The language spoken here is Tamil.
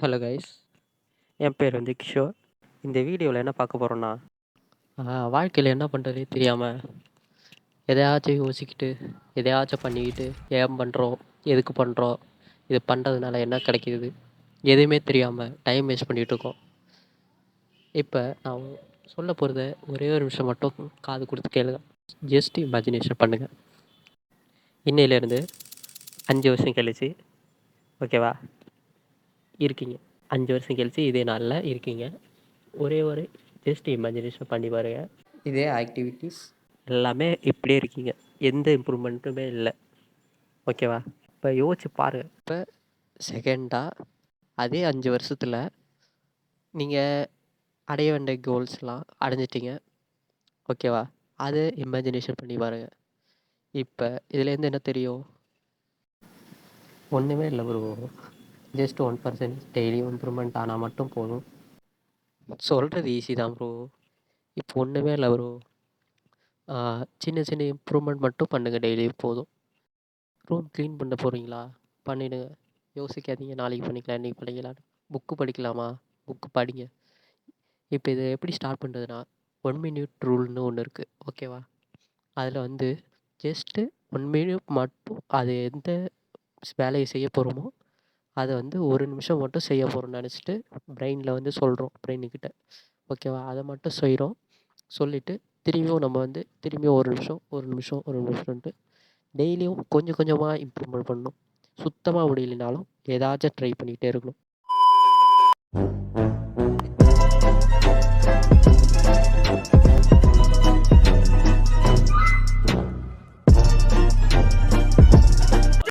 ஹலோ கைஸ், என் பேர் வந்து கிஷோர். இந்த வீடியோவில் என்ன பார்க்க போகிறோன்னா, வாழ்க்கையில் என்ன பண்ணுறதே தெரியாமல் எதையாச்சும் யோசிக்கிட்டு எதையாச்சும் பண்ணிக்கிட்டு ஏன் பண்ணுறோம், எதுக்கு பண்ணுறோம், இது பண்ணுறதுனால என்ன கிடைக்கிது, எதுவுமே தெரியாமல் டைம் வேஸ்ட் பண்ணிகிட்டு இருக்கோம். இப்போ நான் சொல்ல போகிறத ஒரே ஒரு நிமிஷம் மட்டும் காது கொடுத்து கேளுங்க. ஜஸ்ட் இமேஜினேஷன் பண்ணுங்கள். இன்னையிலேருந்து 5 வருஷம் கழிச்சு, ஓகேவா, இருக்கீங்க. 5 வருஷம் கழிச்சு இதே நாளில் இருக்கீங்க. ஒரே ஒரு ஜஸ்ட் இமேஜினேஷன் பண்ணி பாருங்க. இதே ஆக்டிவிட்டீஸ் எல்லாமே இப்படியே இருக்கீங்க. எந்த இம்ப்ரூவ்மெண்ட்டுமே இல்லை. ஓகேவா? இப்போ யோசிச்சு பாருங்கள். இப்போ செகண்டாக அதே 5 வருஷத்தில் நீங்கள் அடைய வேண்டிய கோல்ஸ்லாம் அடைஞ்சிட்டிங்க. ஓகேவா? அது இமேஜினேஷன் பண்ணி பாருங்கள். இப்போ இதுலேருந்து என்ன தெரியும்? ஒன்றுமே இல்லை ப்ரோ. ஜஸ்ட் 1% டெய்லியும் இம்ப்ரூவ்மெண்ட் ஆனால் மட்டும் போதும். சொல்கிறது ஈஸி தான் ப்ரோ. இப்போ ஒன்றுமே இல்லை ப்ரோ. சின்ன சின்ன இம்ப்ரூவ்மெண்ட் மட்டும் பண்ணுங்கள், டெய்லியும் போதும். ரூம் க்ளீன் பண்ண போகிறீங்களா? பண்ணிவிடுங்க. யோசிக்காதீங்க, நாளைக்கு பண்ணிக்கலாம், இன்றைக்கி பண்ணிக்கலான்னு. புக்கு படிக்கலாமா? புக்கு படிங்க. இப்போ இதை எப்படி ஸ்டார்ட் பண்ணுறதுனா, 1 மினிட் ரூல்னு ஒன்று இருக்குது. ஓகேவா? அதில் வந்து ஜஸ்ட்டு 1 மினிட் மட்டும் அது எந்த வேலையை செய்ய போகிறோமோ அதை வந்து 1 நிமிஷம் மட்டும் செய்ய போகிறோம்னு நினச்சிட்டு பிரெயினில் வந்து சொல்கிறோம், பிரெயினுக்கிட்ட. ஓகேவா? அதை மட்டும் செய்கிறோம். சொல்லிவிட்டு திரும்பியும் நம்ம வந்து திரும்பியும் 1 நிமிஷம் 1 நிமிஷம் 1 நிமிஷம்ன்ட்டு டெய்லியும் கொஞ்சம் கொஞ்சமாக இம்ப்ரூவ்மெண்ட் பண்ணணும். சுத்தமாக முடியலைனாலும் ஏதாச்சும் ட்ரை பண்ணிக்கிட்டே இருக்கணும்.